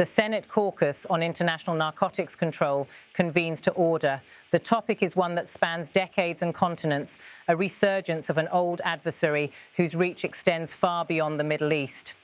The Senate caucus on international narcotics control convenes to order. The topic is one that spans decades and continents, a resurgence of an old adversary whose reach extends far beyond the Middle East.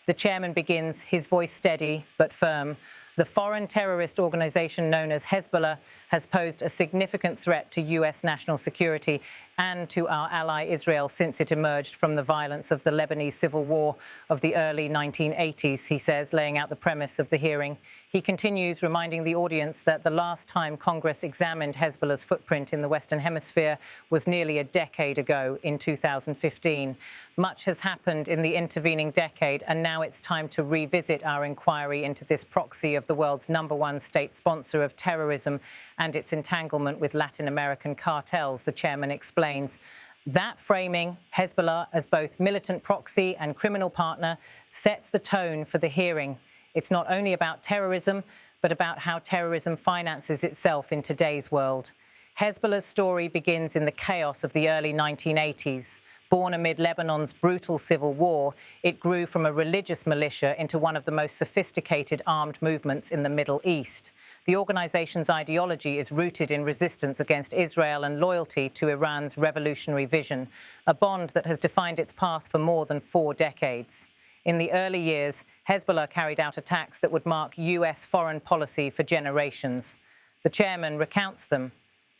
The chairman begins, his voice steady but firm. The foreign terrorist organization known as Hezbollah has posed a significant threat to U.S. national security and to our ally Israel since it emerged from the violence of the Lebanese civil war of the early 1980s, he says, laying out the premise of the hearing. He continues, reminding the audience that the last time Congress examined Hezbollah's footprint in the Western Hemisphere was nearly a decade ago, in 2015. Much has happened in the intervening decade, and now it's time to revisit our inquiry into this proxy of the world's #1 state sponsor of terrorism and its entanglement with Latin American cartels, the chairman explains. That framing, Hezbollah as both militant proxy and criminal partner, sets the tone for the hearing. It's not only about terrorism, but about how terrorism finances itself in today's world. Hezbollah's story begins in the chaos of the early 1980s. Born amid Lebanon's brutal civil war, it grew from a religious militia into one of the most sophisticated armed movements in the Middle East. The organization's ideology is rooted in resistance against Israel and loyalty to Iran's revolutionary vision, a bond that has defined its path for more than 4 decades. In the early years, Hezbollah carried out attacks that would mark U.S. foreign policy for generations. The chairman recounts them.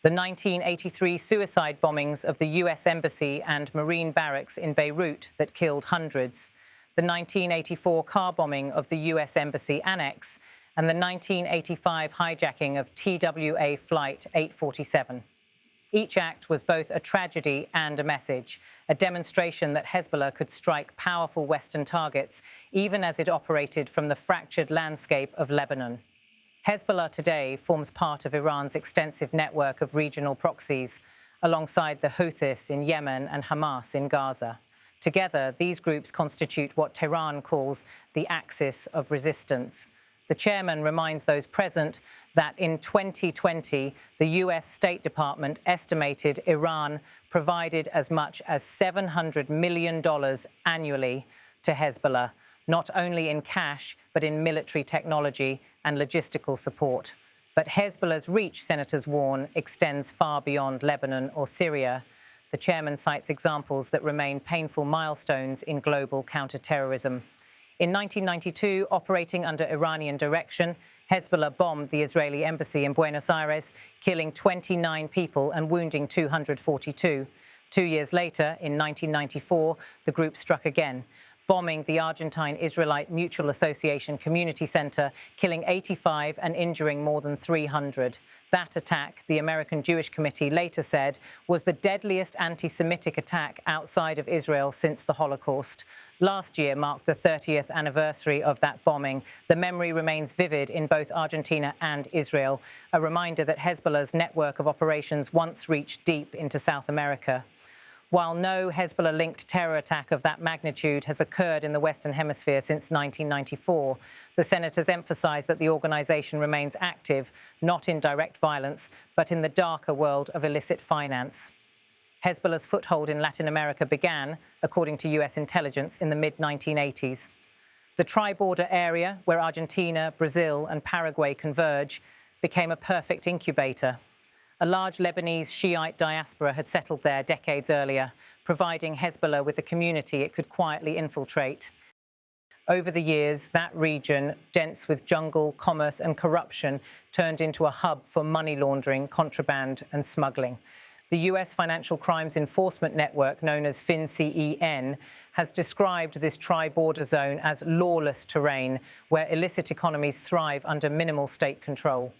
The 1983 suicide bombings of the U.S. Embassy and Marine barracks in Beirut that killed hundreds, the 1984 car bombing of the U.S. Embassy Annex, and the 1985 hijacking of TWA Flight 847. Each act was both a tragedy and a message, a demonstration that Hezbollah could strike powerful Western targets, even as it operated from the fractured landscape of Lebanon. Hezbollah today forms part of Iran's extensive network of regional proxies, alongside the Houthis in Yemen and Hamas in Gaza. Together, these groups constitute what Tehran calls the axis of resistance. The chairman reminds those present that in 2020, the U.S. State Department estimated Iran provided as much as $700 million annually to Hezbollah, not only in cash, but in military technology and logistical support. But Hezbollah's reach, senators warn, extends far beyond Lebanon or Syria. The chairman cites examples that remain painful milestones in global counterterrorism. In 1992, operating under Iranian direction, Hezbollah bombed the Israeli embassy in Buenos Aires, killing 29 people and wounding 242. 2 years later, in 1994, the group struck again, bombing the Argentine Israelite Mutual Association Community Center, killing 85 and injuring more than 300. That attack, the American Jewish Committee later said, was the deadliest anti-Semitic attack outside of Israel since the Holocaust. Last year marked the 30th anniversary of that bombing. The memory remains vivid in both Argentina and Israel, a reminder that Hezbollah's network of operations once reached deep into South America. While no Hezbollah-linked terror attack of that magnitude has occurred in the Western Hemisphere since 1994, the senators emphasized that the organization remains active, not in direct violence, but in the darker world of illicit finance. Hezbollah's foothold in Latin America began, according to U.S. intelligence, in the mid-1980s. The tri-border area, where Argentina, Brazil, and Paraguay converge, became a perfect incubator. A large Lebanese Shiite diaspora had settled there decades earlier, providing Hezbollah with a community it could quietly infiltrate. Over the years, that region, dense with jungle, commerce, and corruption, turned into a hub for money laundering, contraband, and smuggling. The U.S. Financial Crimes Enforcement Network, known as FinCEN, has described this tri-border zone as lawless terrain, where illicit economies thrive under minimal state control.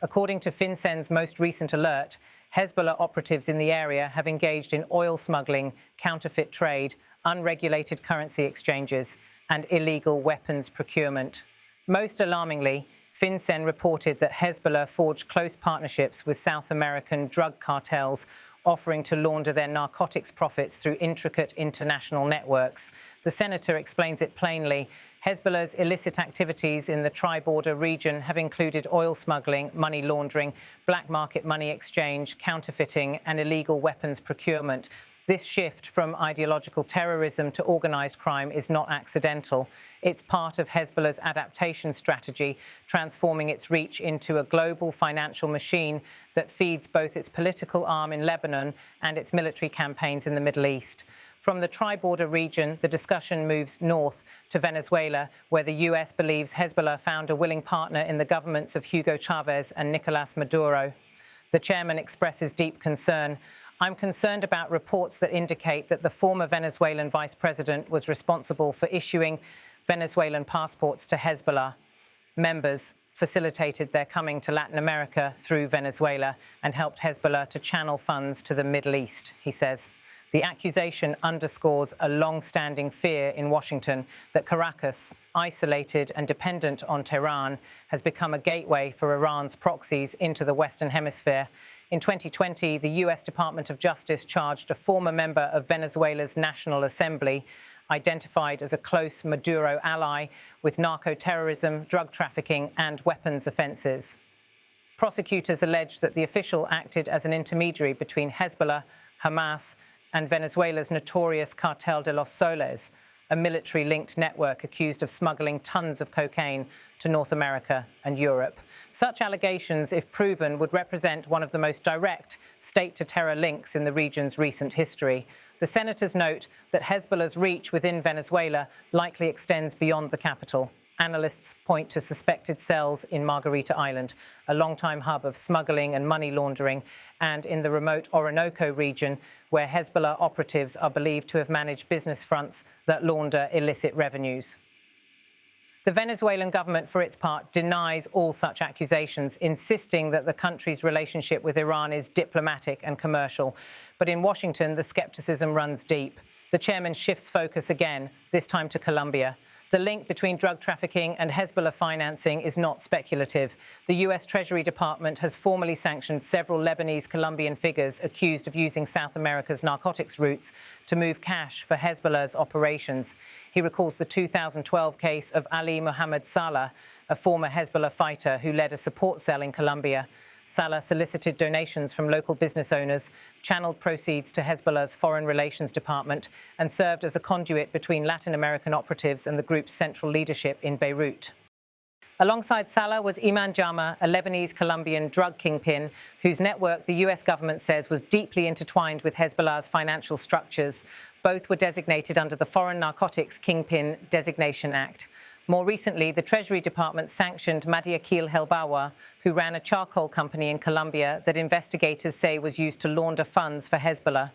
According to FinCEN's most recent alert, Hezbollah operatives in the area have engaged in oil smuggling, counterfeit trade, unregulated currency exchanges, and illegal weapons procurement. Most alarmingly, FinCEN reported that Hezbollah forged close partnerships with South American drug cartels, offering to launder their narcotics profits through intricate international networks. The senator explains it plainly. Hezbollah's illicit activities in the tri-border region have included oil smuggling, money laundering, black market money exchange, counterfeiting, and illegal weapons procurement. This shift from ideological terrorism to organised crime is not accidental. It's part of Hezbollah's adaptation strategy, transforming its reach into a global financial machine that feeds both its political arm in Lebanon and its military campaigns in the Middle East. From the tri-border region, the discussion moves north to Venezuela, where the US believes Hezbollah found a willing partner in the governments of Hugo Chavez and Nicolas Maduro. The chairman expresses deep concern. "I'm concerned about reports that indicate that the former Venezuelan vice president was responsible for issuing Venezuelan passports to Hezbollah members, facilitated their coming to Latin America through Venezuela, and helped Hezbollah to channel funds to the Middle East," he says. The accusation underscores a long-standing fear in Washington that Caracas, isolated and dependent on Tehran, has become a gateway for Iran's proxies into the Western Hemisphere. In 2020, the US Department of Justice charged a former member of Venezuela's National Assembly, identified as a close Maduro ally, with narco-terrorism, drug trafficking and weapons offences. Prosecutors allege that the official acted as an intermediary between Hezbollah, Hamas and Venezuela's notorious Cartel de los Soles, a military-linked network accused of smuggling tons of cocaine to North America and Europe. Such allegations, if proven, would represent one of the most direct state-to-terror links in the region's recent history. The senators note that Hezbollah's reach within Venezuela likely extends beyond the capital. Analysts point to suspected cells in Margarita Island, a longtime hub of smuggling and money laundering, and in the remote Orinoco region, where Hezbollah operatives are believed to have managed business fronts that launder illicit revenues. The Venezuelan government, for its part, denies all such accusations, insisting that the country's relationship with Iran is diplomatic and commercial. But in Washington, the skepticism runs deep. The chairman shifts focus again, this time to Colombia. The link between drug trafficking and Hezbollah financing is not speculative. The US Treasury Department has formally sanctioned several Lebanese-Colombian figures accused of using South America's narcotics routes to move cash for Hezbollah's operations. He recalls the 2012 case of Ali Mohammed Salah, a former Hezbollah fighter who led a support cell in Colombia. Salah solicited donations from local business owners, channeled proceeds to Hezbollah's Foreign Relations Department, and served as a conduit between Latin American operatives and the group's central leadership in Beirut. Alongside Salah was Iman Jama, a Lebanese-Colombian drug kingpin, whose network the US government says was deeply intertwined with Hezbollah's financial structures. Both were designated under the Foreign Narcotics Kingpin Designation Act. More recently, the Treasury Department sanctioned Mahdi Akil Helbawa, who ran a charcoal company in Colombia that investigators say was used to launder funds for Hezbollah.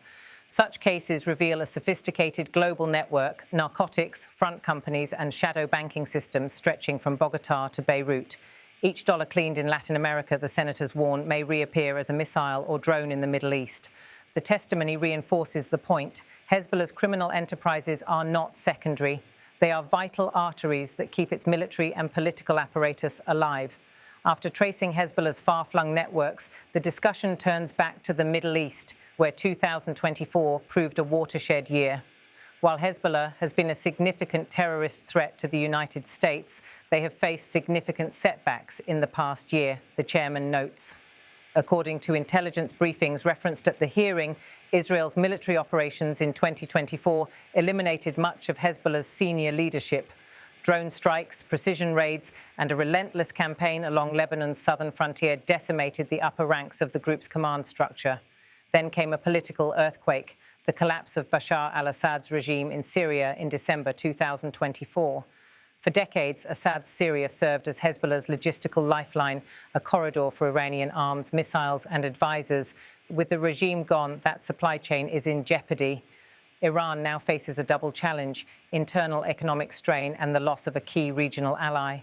Such cases reveal a sophisticated global network, narcotics, front companies and shadow banking systems stretching from Bogotá to Beirut. Each dollar cleaned in Latin America, the senators warn, may reappear as a missile or drone in the Middle East. The testimony reinforces the point. Hezbollah's criminal enterprises are not secondary. They are vital arteries that keep its military and political apparatus alive. After tracing Hezbollah's far-flung networks, the discussion turns back to the Middle East, where 2024 proved a watershed year. While Hezbollah has been a significant terrorist threat to the United States, they have faced significant setbacks in the past year, the chairman notes. According to intelligence briefings referenced at the hearing, Israel's military operations in 2024 eliminated much of Hezbollah's senior leadership. Drone strikes, precision raids, and a relentless campaign along Lebanon's southern frontier decimated the upper ranks of the group's command structure. Then came a political earthquake, the collapse of Bashar al-Assad's regime in Syria in December 2024. For decades, Assad's Syria served as Hezbollah's logistical lifeline, a corridor for Iranian arms, missiles and advisors. With the regime gone, that supply chain is in jeopardy. Iran now faces a double challenge: internal economic strain and the loss of a key regional ally.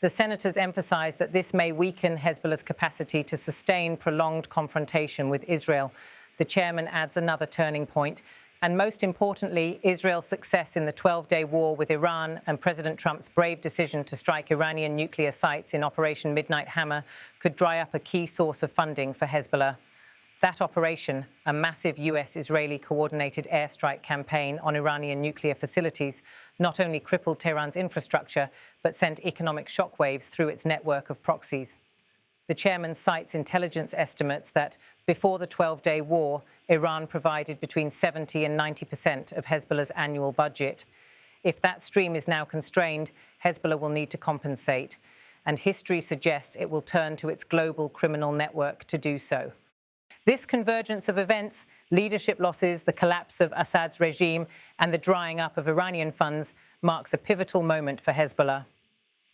The senators emphasize that this may weaken Hezbollah's capacity to sustain prolonged confrontation with Israel. The chairman adds another turning point. And most importantly, Israel's success in the 12-day war with Iran and President Trump's brave decision to strike Iranian nuclear sites in Operation Midnight Hammer could dry up a key source of funding for Hezbollah. That operation, a massive US-Israeli coordinated airstrike campaign on Iranian nuclear facilities, not only crippled Tehran's infrastructure, but sent economic shockwaves through its network of proxies. The chairman cites intelligence estimates that Before the 12-day war, Iran provided between 70 and 90% of Hezbollah's annual budget. If that stream is now constrained, Hezbollah will need to compensate, and history suggests it will turn to its global criminal network to do so. This convergence of events, leadership losses, the collapse of Assad's regime, and the drying up of Iranian funds marks a pivotal moment for Hezbollah.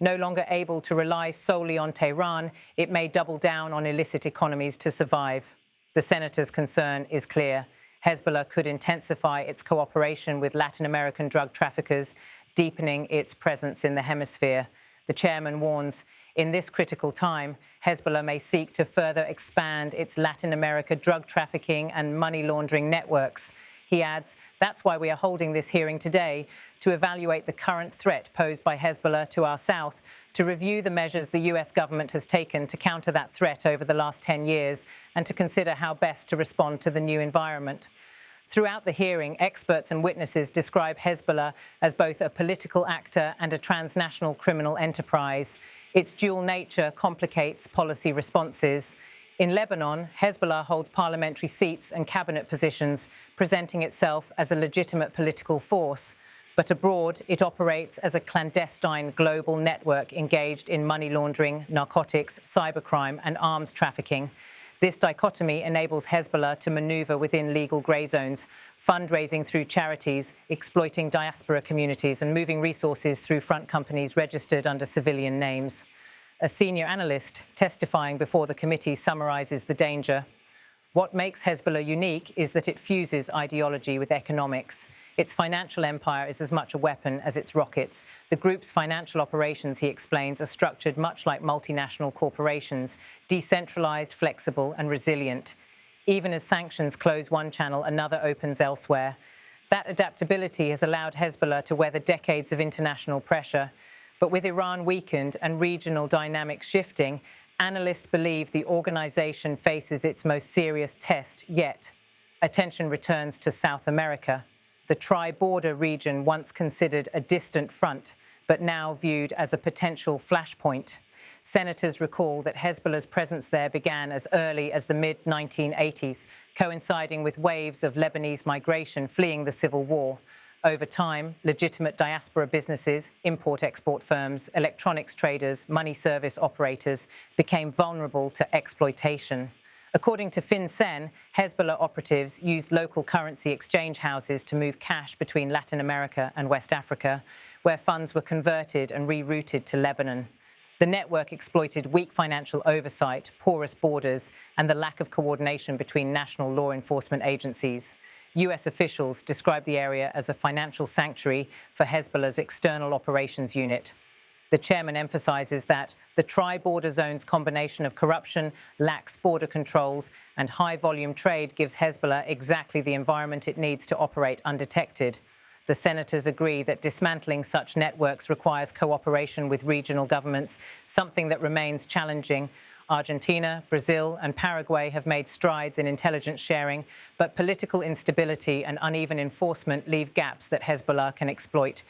No longer able to rely solely on Tehran, it may double down on illicit economies to survive. The senator's concern is clear. Hezbollah could intensify its cooperation with Latin American drug traffickers, deepening its presence in the hemisphere. The chairman warns, in this critical time, Hezbollah may seek to further expand its Latin America drug trafficking and money laundering networks. He adds, that's why we are holding this hearing today, to evaluate the current threat posed by Hezbollah to our south, to review the measures the US government has taken to counter that threat over the last 10 years, and to consider how best to respond to the new environment. Throughout the hearing, experts and witnesses describe Hezbollah as both a political actor and a transnational criminal enterprise. Its dual nature complicates policy responses. In Lebanon, Hezbollah holds parliamentary seats and cabinet positions, presenting itself as a legitimate political force. But abroad, it operates as a clandestine global network engaged in money laundering, narcotics, cybercrime, and arms trafficking. This dichotomy enables Hezbollah to maneuver within legal grey zones, fundraising through charities, exploiting diaspora communities, and moving resources through front companies registered under civilian names. A senior analyst testifying before the committee summarizes the danger. What makes Hezbollah unique is that it fuses ideology with economics. Its financial empire is as much a weapon as its rockets. The group's financial operations, he explains, are structured much like multinational corporations, decentralized, flexible, and resilient. Even as sanctions close one channel, another opens elsewhere. That adaptability has allowed Hezbollah to weather decades of international pressure. But with Iran weakened and regional dynamics shifting, analysts believe the organization faces its most serious test yet. Attention returns to South America. The tri-border region, once considered a distant front, but now viewed as a potential flashpoint. Senators recall that Hezbollah's presence there began as early as the mid-1980s, coinciding with waves of Lebanese migration fleeing the civil war. Over time, legitimate diaspora businesses, import-export firms, electronics traders, money service operators became vulnerable to exploitation. According to FinCEN, Hezbollah operatives used local currency exchange houses to move cash between Latin America and West Africa, where funds were converted and rerouted to Lebanon. The network exploited weak financial oversight, porous borders, and the lack of coordination between national law enforcement agencies. US officials described the area as a financial sanctuary for Hezbollah's external operations unit. The chairman emphasizes that the tri-border zone's combination of corruption, lax border controls, and high-volume trade gives Hezbollah exactly the environment it needs to operate undetected. The senators agree that dismantling such networks requires cooperation with regional governments, something that remains challenging. Argentina, Brazil, and Paraguay have made strides in intelligence sharing, but political instability and uneven enforcement leave gaps that Hezbollah can exploit.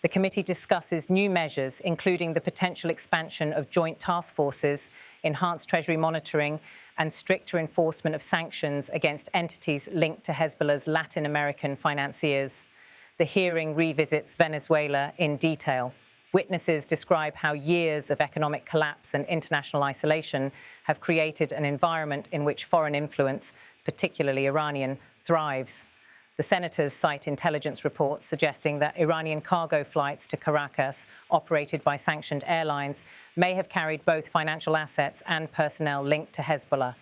The committee discusses new measures, including the potential expansion of joint task forces, enhanced Treasury monitoring, and stricter enforcement of sanctions against entities linked to Hezbollah's Latin American financiers. The hearing revisits Venezuela in detail. Witnesses describe how years of economic collapse and international isolation have created an environment in which foreign influence, particularly Iranian, thrives. The senators cite intelligence reports suggesting that Iranian cargo flights to Caracas, operated by sanctioned airlines, may have carried both financial assets and personnel linked to Hezbollah.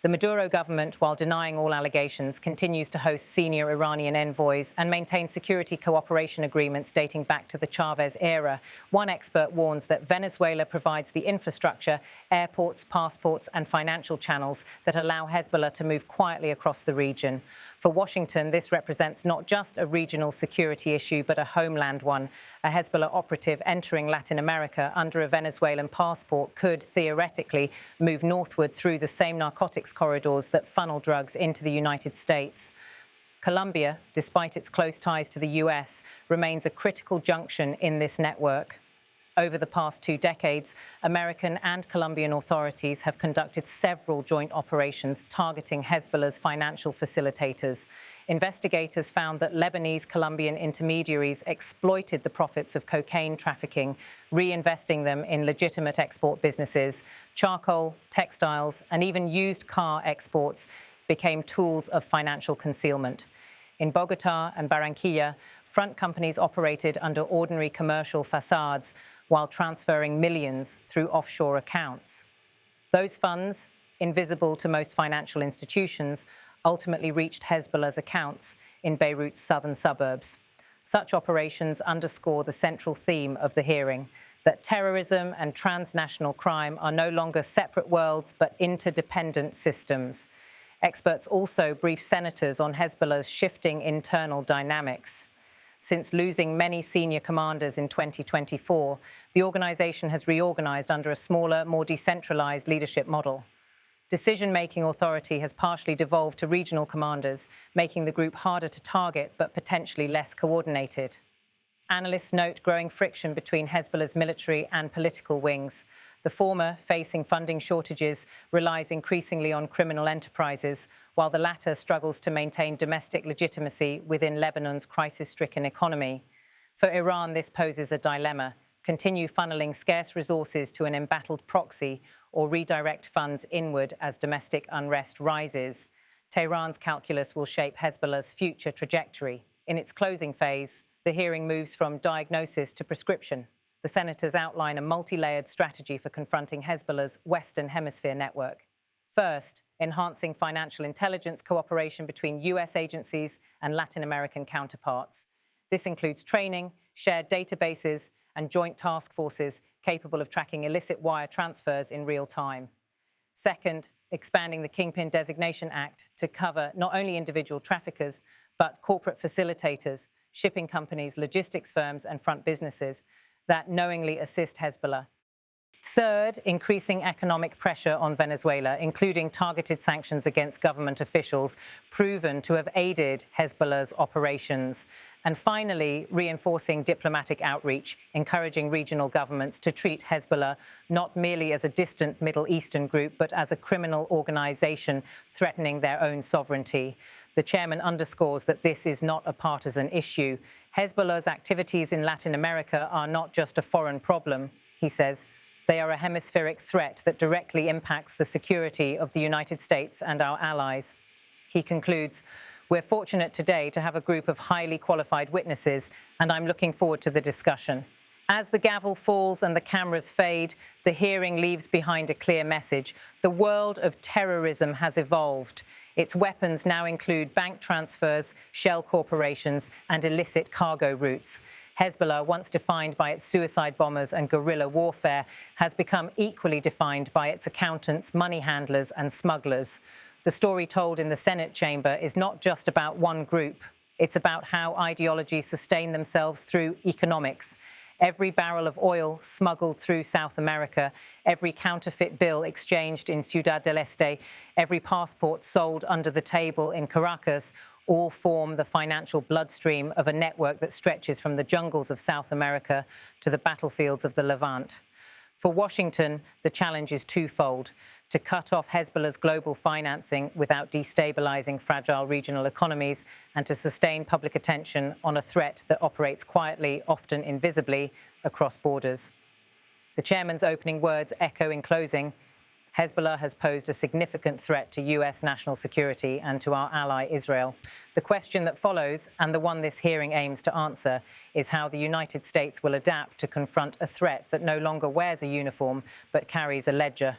The Maduro government, while denying all allegations, continues to host senior Iranian envoys and maintain security cooperation agreements dating back to the Chavez era. One expert warns that Venezuela provides the infrastructure, airports, passports, and financial channels that allow Hezbollah to move quietly across the region. For Washington, this represents not just a regional security issue, but a homeland one. A Hezbollah operative entering Latin America under a Venezuelan passport could, theoretically, move northward through the same narcotics corridors that funnel drugs into the United States. Colombia, despite its close ties to the US, remains a critical junction in this network. Over the past 2 decades, American and Colombian authorities have conducted several joint operations targeting Hezbollah's financial facilitators. Investigators found that Lebanese-Colombian intermediaries exploited the profits of cocaine trafficking, reinvesting them in legitimate export businesses. Charcoal, textiles, and even used car exports became tools of financial concealment. In Bogotá and Barranquilla, front companies operated under ordinary commercial facades while transferring millions through offshore accounts. Those funds, invisible to most financial institutions, ultimately reached Hezbollah's accounts in Beirut's southern suburbs. Such operations underscore the central theme of the hearing, that terrorism and transnational crime are no longer separate worlds but interdependent systems. Experts also brief senators on Hezbollah's shifting internal dynamics. Since losing many senior commanders in 2024, the organization has reorganized under a smaller, more decentralized leadership model. Decision-making authority has partially devolved to regional commanders, making the group harder to target but potentially less coordinated. Analysts note growing friction between Hezbollah's military and political wings. The former, facing funding shortages, relies increasingly on criminal enterprises, while the latter struggles to maintain domestic legitimacy within Lebanon's crisis-stricken economy. For Iran, this poses a dilemma: continue funneling scarce resources to an embattled proxy or redirect funds inward as domestic unrest rises. Tehran's calculus will shape Hezbollah's future trajectory. In its closing phase, the hearing moves from diagnosis to prescription. The senators outline a multi-layered strategy for confronting Hezbollah's Western Hemisphere network. First, enhancing financial intelligence cooperation between US agencies and Latin American counterparts. This includes training, shared databases, and joint task forces capable of tracking illicit wire transfers in real time. Second, expanding the Kingpin Designation Act to cover not only individual traffickers, but corporate facilitators, shipping companies, logistics firms, and front businesses that knowingly assist Hezbollah. Third, increasing economic pressure on Venezuela, including targeted sanctions against government officials proven to have aided Hezbollah's operations. And finally, reinforcing diplomatic outreach, encouraging regional governments to treat Hezbollah not merely as a distant Middle Eastern group, but as a criminal organization threatening their own sovereignty. The chairman underscores that this is not a partisan issue. Hezbollah's activities in Latin America are not just a foreign problem, he says. They are a hemispheric threat that directly impacts the security of the United States and our allies. He concludes, "We're fortunate today to have a group of highly qualified witnesses, and I'm looking forward to the discussion." As the gavel falls and the cameras fade, the hearing leaves behind a clear message. The world of terrorism has evolved. Its weapons now include bank transfers, shell corporations, and illicit cargo routes. Hezbollah, once defined by its suicide bombers and guerrilla warfare, has become equally defined by its accountants, money handlers, and smugglers. The story told in the Senate chamber is not just about one group. It's about how ideologies sustain themselves through economics. Every barrel of oil smuggled through South America, every counterfeit bill exchanged in Ciudad del Este, every passport sold under the table in Caracas, all form the financial bloodstream of a network that stretches from the jungles of South America to the battlefields of the Levant. For Washington, the challenge is twofold: to cut off Hezbollah's global financing without destabilizing fragile regional economies, and to sustain public attention on a threat that operates quietly, often invisibly, across borders. The chairman's opening words echo in closing: Hezbollah has posed a significant threat to US national security and to our ally Israel. The question that follows, and the one this hearing aims to answer, is how the United States will adapt to confront a threat that no longer wears a uniform but carries a ledger.